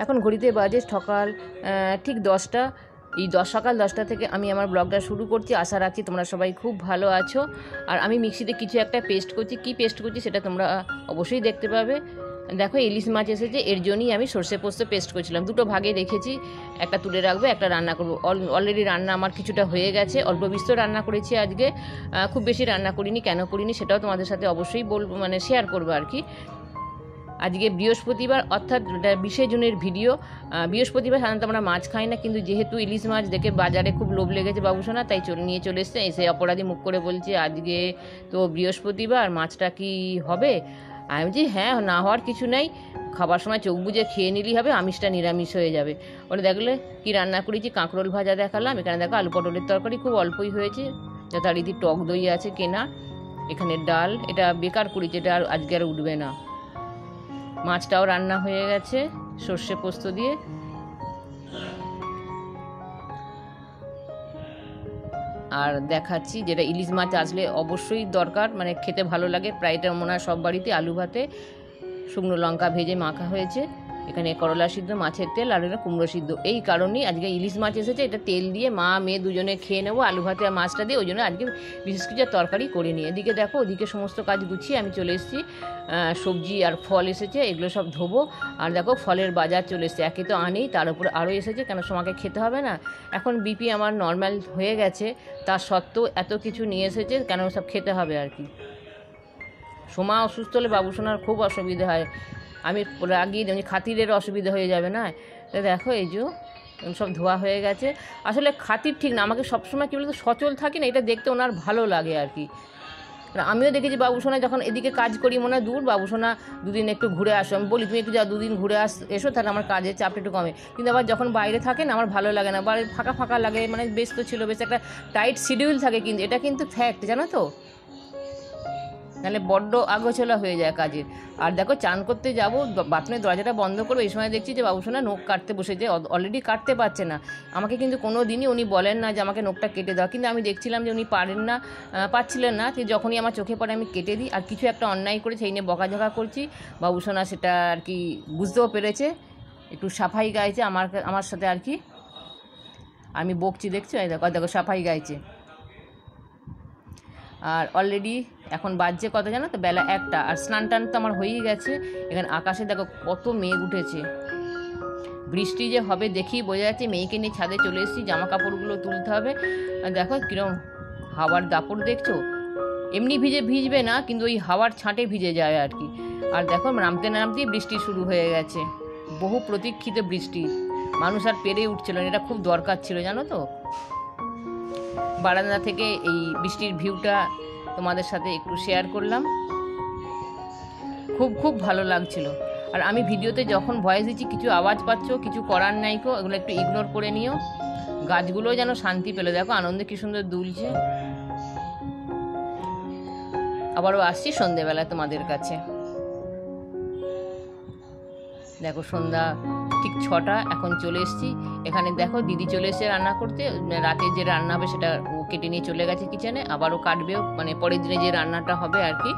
এখন ঘড়িতে বাজে সকাল ঠিক 10টা। এই সকাল 10টা থেকে আমি আমার ব্লগটা শুরু করছি। আশা রাখছি তোমরা সবাই খুব ভালো আছো। আর আমি মিক্সিতে কিছু একটা পেস্ট করছি, কি পেস্ট করছি সেটা তোমরা অবশ্যই দেখতে পাবে। দেখো ইলিশ মাছ এসেছে, এর জন্যই আমি সর্ষে পোস্ত পেস্ট করছিলাম। দুটো ভাগে রেখেছি, একটা তুলে রাখবো, একটা রান্না করবো। অলরেডি রান্না আমার কিছুটা হয়ে গেছে, অল্প বিস্তর রান্না করেছি আজকে, খুব বেশি রান্না করিনি। কেন করিনি সেটাও তোমাদের সাথে অবশ্যই বলবো, মানে শেয়ার করবো আর কি। আজকে বৃহস্পতিবার, অর্থাৎ 20 জুনের ভিডিও। বৃহস্পতিবার সাধারণত আমরা মাছ খাই না, কিন্তু যেহেতু ইলিশ মাছ দেখে বাজারে খুব লোভ লেগেছে বাবুসোনা, তাই নিয়ে চলে এসছে। এসে অপরাধী মুখ করে বলছে আজকে তো বৃহস্পতিবার, মাছটা কি হবে? আমি বলছি হ্যাঁ, না হওয়ার কিছু নেই, খাবার সময় চোখ বুজে খেয়ে নিলেই হবে, আমিষটা নিরামিষ হয়ে যাবে। ওটা দেখলে কি রান্না করেছি, কাঁকরোল ভাজা দেখালাম। এখানে দেখো আলু পটলের তরকারি, খুব অল্পই হয়েছে, যথারীতি টক দই আছে কেনা। এখানে ডাল, এটা বেকার করেছি, এটা আর আজকে আর উঠবে না। মাছটাও রান্না হয়ে গেছে সর্ষে পোস্ত দিয়ে। আর দেখাচ্ছি, যেটা ইলিশ মাছ আসলে অবশ্যই দরকার, মানে খেতে ভালো লাগে, প্রায় এটা মনে হয় সব বাড়িতে। আলু ভাতে শুকনো লঙ্কা ভেজে মাখা হয়েছে, এখানে করলা সিদ্ধ, মাছের তেল, আর এটা কুমড়ো সিদ্ধ। এই কারণেই আজকে ইলিশ মাছ এসেছে, এটা তেল দিয়ে মা মেয়ে দুজনে খেয়ে নেবো আলু ভাতে আর মাছটা দিয়ে। ওই জন্য আজকে বিশেষ কিছু তরকারি করে নিই। এদিকে দেখো, ওদিকে সমস্ত কাজ গুছিয়ে আমি চলে এসেছি। সবজি আর ফল এসেছে, এগুলো সব ধোবো। আর দেখো ফলের বাজার চলে এসেছে, একে তো আনেই, তার উপরে আরও এসেছে, কেন সোমাকে খেতে হবে না। এখন বিপি আমার নর্মাল হয়ে গেছে, তার সত্ত্বেও এত কিছু নিয়ে এসেছে, কেন সব খেতে হবে আর কি। সোমা অসুস্থ হলে বাবুসোনার খুব অসুবিধা হয়, আমি রাগি, যেমন খাতিরের অসুবিধা হয়ে যাবে না। তো দেখো এই যে সব ধোয়া হয়ে গেছে। আসলে খাতির ঠিক না, আমাকে সবসময় কী বলতো সচল থাকে না, এটা দেখতে ওনার ভালো লাগে আর কি। আমিও দেখেছি বাবুসোনা যখন এদিকে কাজ করি, মনে হয় দূর বাবুসোনা দুদিন একটু ঘুরে আসো, আমি বলি তুমি একটু যাও, দুদিন ঘুরে এসো, তাহলে আমার কাজের চাপটা একটু কমে। কিন্তু আবার যখন বাইরে থাকে না, আমার ভালো লাগে না, বাইরে ফাঁকা ফাঁকা লাগে, মানে ব্যস্ত ছিল, বেশ একটা টাইট শিডিউল থাকে। কিন্তু এটা কিন্তু ফ্যাক্ট, জানো তো, নাহলে বড্ড আগোছলা হয়ে যায় কাজের। আর দেখো চান করতে যাবো, বাথরুমের দরজাটা বন্ধ করবো, এই সময় দেখছি যে বাবুসোনা নখ কাটতে বসেছে, অলরেডি কাটতে পারছে না। আমাকে কিন্তু কোনো দিনই উনি বলেন না যে আমাকে নখটা কেটে দাও, কিন্তু আমি দেখছিলাম যে উনি পারছিলেন না। তো যখনই আমার চোখে পড়ে আমি কেটে দিই। আর কিছু একটা অন্যায় করে সেই নিয়ে বকাঝকা করছি, বাবুসোনা সেটা আর কি বুঝতেও পেরেছে, একটু সাফাই গাইছে আমার সাথে আর কি। আমি বকছি দেখছো, এই দেখো দেখো সাফাই গাইছে। আর অলরেডি এখন বাজছে কত জানো তো, বেলা 1টা। আর স্নান টান তো আমার হয়েই গেছে। এখানে আকাশে দেখো কত মেঘ উঠেছে, বৃষ্টি যে হবে দেখেই বোঝা যাচ্ছে। মেয়েকে নিয়ে ছাদে চলে এসেছি, জামা কাপড়গুলো তুলতে হবে। আর দেখো কিরম হাওয়ার দাপট দেখছো, এমনি ভিজবে না, কিন্তু ওই হাওয়ার ছাঁটে ভিজে যায় আর কি। আর দেখো নামতে নামতেই বৃষ্টি শুরু হয়ে গেছে, বহু প্রতীক্ষিত বৃষ্টি, মানুষ আর পেরে উঠছিল না, এটা খুব দরকার ছিল জানো তো। বারান্দা থেকে এই বৃষ্টির ভিউটা তোমাদের সাথে একটু শেয়ার করলাম, খুব খুব ভালো লাগছিল। আর আমি ভিডিওতে যখন ভয়েস দিচ্ছি কিছু আওয়াজ পাচ্ছ, কিছু করার নাই কো, এগুলো একটু ইগনোর করে নিও। গাছগুলো যেন শান্তি পেলো, দেখো আনন্দে কি সুন্দর দুলছে। আবারও আসছি সন্ধেবেলায় তোমাদের কাছে। দেখো সন্ধ্যা ঠিক 6টা, এখন চলে এসেছি এখানে। দেখো দিদি চলে এসে রান্না করতে, রাতে যে রান্না হবে সেটা ও কেটে নিয়ে চলে গেছে কিচেনে, আবারও কাটবেও, মানে পরের দিনে যে রান্নাটা হবে আর কি।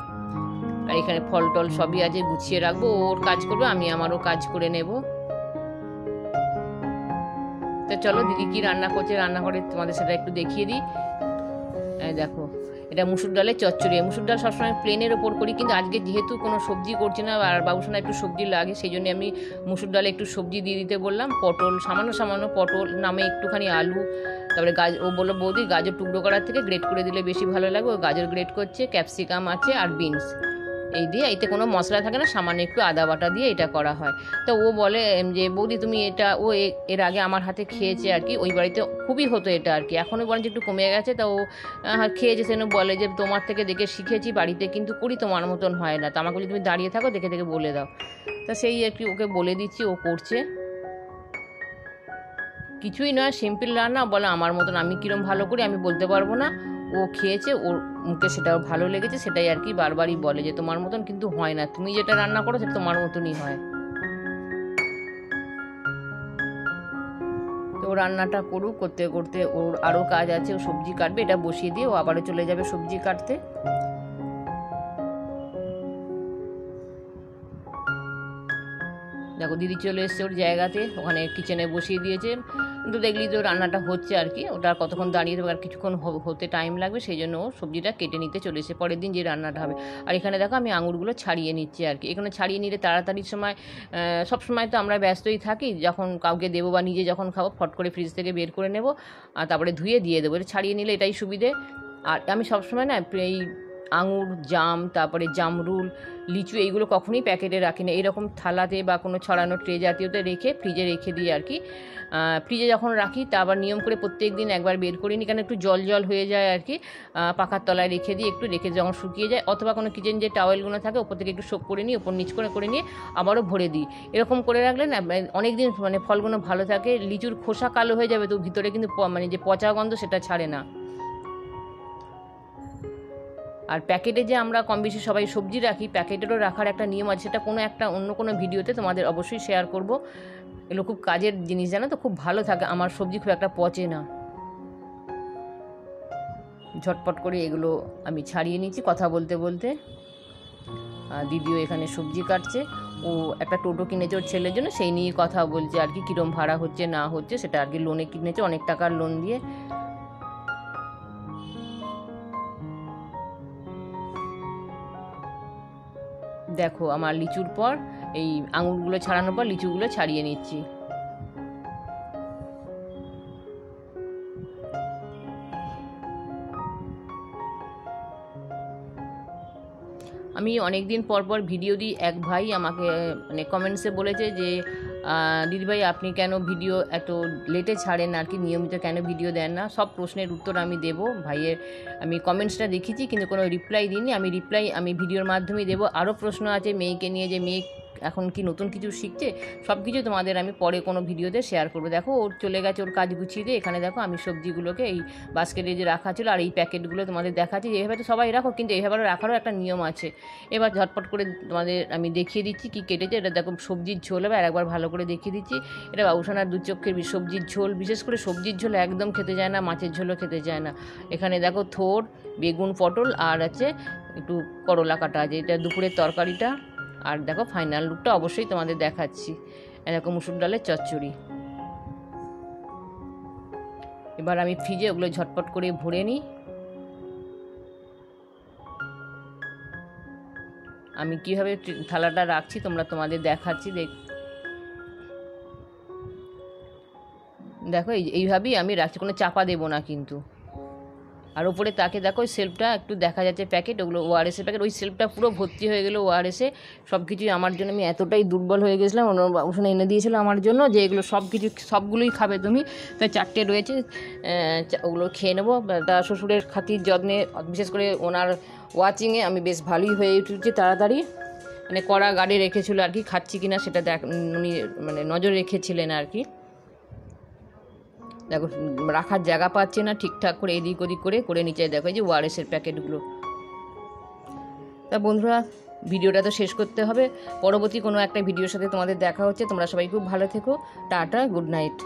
আর এখানে ফল টল সবই আছে, গুছিয়ে রাখবো, ওর কাজ করবে, আমি আমারও কাজ করে নেব। তো চলো দিদি কি রান্না করছে রান্না করে তোমাদের সেটা একটু দেখিয়ে দিই। দেখো এটা মুসুর ডালের চচ্চড়ি। মুসুর ডাল সবসময় প্লেনের ওপর করি, কিন্তু আজকে যেহেতু কোনো সবজি করছি না, আর বাবুসোনা একটু সবজি লাগে, সেই জন্য আমি মুসুর ডালে একটু সবজি দিয়ে দিতে বললাম। পটল, সামান্য পটল নামে একটুখানি আলু, তারপরে ও বললো বৌদি গাজর টুকরো করার থেকে গ্রেট করে দিলে বেশি ভালো লাগবে, ও গাজর গ্রেট করছে, ক্যাপসিকাম আছে আর বিনস। এই দিয়ে, এতে কোনো মশলা থাকে না, সামান্য একটু আদা বাটা দিয়ে এটা করা হয়। তো ও বলে যে বৌদি তুমি এটা, ও এর আগে আমার হাতে খেয়েছে আর কি, ওই বাড়িতে খুবই হতো এটা আর কি, এখনও বরঞ্চ একটু কমে গেছে। তো ও খেয়েছে, সেজন্য বলে যে তোমার থেকে দেখে শিখেছি, বাড়িতে কিন্তু করি, তোমার মতন হয় না। তো আমাকে বলি তুমি দাঁড়িয়ে থাকো, দেখে দেখে বলে দাও। তো সেই আর কি ওকে বলে দিচ্ছি, ও করছে। কিছুই নয়, সিম্পল রান্না। বলে আমার মতন আমি কীরকম ভালো করি আমি বলতে পারবো না, ও খেয়েছে, ওর মুখে সেটাও ভালো লেগেছে, সেটাই আর কি বারবারই বলে যে তোমার মতন কিন্তু হয় না, তুমি যেটা রান্না করো সেটা তোমার মতনই হয়। তো ও রান্নাটা করুক, করতে করতে ওর আরও কাজ আছে, ও সবজি কাটবে, এটা বসিয়ে দিয়ে ও আবারও চলে যাবে সবজি কাটতে। দেখো দিদি চলে এসছে ওর জায়গাতে, ওখানে কিচেনে বসিয়ে দিয়েছে। কিন্তু দেখলি তো রান্নাটা হচ্ছে আর কি, ওটা কতক্ষণ দাঁড়িয়ে থাকবে, আর কিছুক্ষণ হতে টাইম লাগবে, সেই জন্য ও সবজিটা কেটে নিতে চলে এসেছে, পরের দিন যে রান্নাটা হবে। আর এখানে দেখো আমি আঙুরগুলো ছাড়িয়ে নিচ্ছি আর কি, এখানে ছাড়িয়ে নিলে তাড়াতাড়ির সময়, সব সময় তো আমরা ব্যস্তই থাকি, যখন কাউকে দেবো বা নিজে যখন খাবো ফট করে ফ্রিজ থেকে বের করে নেবো, আর তারপরে ধুয়ে দিয়ে দেবো, এটা ছাড়িয়ে নিলে এটাই সুবিধে। আর আমি সবসময় না এই আঙুর, জাম, তারপরে জামরুল, লিচু, এইগুলো কখনোই প্যাকেটে রাখি না, এরকম থালাতে বা কোনো ছড়ানো ট্রে জাতীয়তে রেখে ফ্রিজে রেখে দিই আর কি। ফ্রিজে যখন রাখি তা আবার নিয়ম করে প্রত্যেক দিন একবার বের করি নি, কারণ একটু জল জল হয়ে যায় আর কি, পাখার তলায় রেখে দিই, একটু রেখে যখন শুকিয়ে যায়, অথবা কোনো কিচেন যে টাওয়েলগুলো থাকে ওপর থেকে একটু সোক করে নিই, ওপর নিচ করে নিয়ে আবারও ভরে দিই। এরকম করে রাখলে না অনেক দিন মানে ফলগুলো ভালো থাকে। লিচুর খোসা কালো হয়ে যাবে তো ভিতরে কিন্তু মানে যে পচা গন্ধ সেটা ছাড়ে না। আর প্যাকেটে যে আমরা কম বেশি সবাই সবজি রাখি, প্যাকেটেরও রাখার একটা নিয়ম আছে, সেটা কোনো একটা অন্য কোনো ভিডিওতে তোমাদের অবশ্যই শেয়ার করব। এগুলো খুব কাজের জিনিস, জানো তো, খুব ভালো থাকে, আমার সবজি খুব একটা পচে না। ঝটপট করে এগুলো আমি ছাড়িয়ে নিচ্ছি কথা বলতে বলতে। দিদিও এখানে সবজি কাটছে, ও একটা টোটো কিনেছে ওর ছেলের জন্য, সেই নিয়ে কথা বলছে আর কি, কীরকম ভাড়া হচ্ছে না হচ্ছে, সেটা আর কি লোনে কিনেছে, অনেক টাকার লোন দিয়ে। দেখো আমার লিচুর পর এই আঙুরগুলো ছাড়ানোর পর লিচুগুলো ছাড়িয়ে নিচ্ছি। আমি অনেক দিন পর পর ভিডিও দিই, এক ভাই আমাকে মানে কমেন্টসে বলেছে যে দিদিভাই আপনি কেন ভিডিও এত লেটে ছাড়েন আর কি, নিয়মিত কেন ভিডিও দেন না। সব প্রশ্নের উত্তর আমি দেবো, ভাইয়ের আমি কমেন্টসটা দেখেছি কিন্তু কোনো রিপ্লাই দিইনি, আমি ভিডিওর মাধ্যমেই দেবো। আরও প্রশ্ন আছে মেয়েকে নিয়ে, যে মেয়ে এখন কি নতুন কিছু শিখছে, সব কিছু তোমাদের আমি পরে কোনো ভিডিওতে শেয়ার করবো। দেখো ওর চলে গেছে ওর কাজ গুছিয়ে দিয়ে, এখানে দেখো আমি সবজিগুলোকে এই বাস্কেটে যে রাখা ছিল আর এই প্যাকেটগুলো তোমাদের দেখাচ্ছি, এইভাবে তো সবাই রাখো, কিন্তু এইভাবে রাখারও একটা নিয়ম আছে। এবার ঝটপট করে তোমাদের আমি দেখিয়ে দিচ্ছি কি কেটেছে। এটা দেখো সবজির ঝোল হবে, আর একবার ভালো করে দেখিয়ে দিচ্ছি। এটা বাবুসোনার দু চক্ষের সবজির ঝোল, বিশেষ করে সবজির ঝোল একদম খেতে যায় না, মাছের ঝোলও খেতে যায় না। এখানে দেখো থোড়, বেগুন, পটল, আর আছে একটু করলা কাটা আছে, এটা দুপুরের তরকারিটা। আর দেখো ফাইনাল লুকটা অবশ্যই তোমাদের দেখাচ্ছি, এরকম মুসুর ডালের চচ্চড়ি। এবার আমি ফ্রিজে ওগুলো ঝটপট করে ভরে নিই। আমি কীভাবে থালাটা রাখছি তোমাদের দেখাচ্ছি। দেখো এইভাবেই আমি রাখছি, কোনো চাপা দেবো না কিন্তু। আর ওপরে তাকে দেখো ওই সেলফটা একটু দেখা যাচ্ছে প্যাকেট, ওগুলো ওআরএসের প্যাকেট, ওই সেলফটা পুরো ভর্তি হয়ে গেলো ওআরএসে সব কিছুই। আমার জন্য আমি এতটাই দুর্বল হয়ে গেছিলাম, ওখানে এনে দিয়েছিলো আমার জন্য যে এগুলো সবগুলোই খাবে তুমি, তাই 4টে রয়েছে, ওগুলো খেয়ে নেবো। তা শ্বশুরের খাতির যত্নে, বিশেষ করে ওনার ওয়াচিংয়ে আমি বেশ ভালোই হয়ে উঠেছি তাড়াতাড়ি, মানে কড়া গাড়ি রেখেছিলো আর কি, খাচ্ছি কিনা সেটা উনি মানে নজর রেখেছিলেন আর কি। দেখো রাখার জায়গা পাচ্ছে না, ঠিকঠাক করে এদিক ওদিক করে নিচে দেখো এই যে ওআরএসের প্যাকেটগুলো। তা বন্ধুরা ভিডিওটা তো শেষ করতে হবে, পরবর্তী কোনো একটা ভিডিওর সাথে তোমাদের দেখা হচ্ছে। তোমরা সবাই খুব ভালো থেকো, টাটা, গুড নাইট।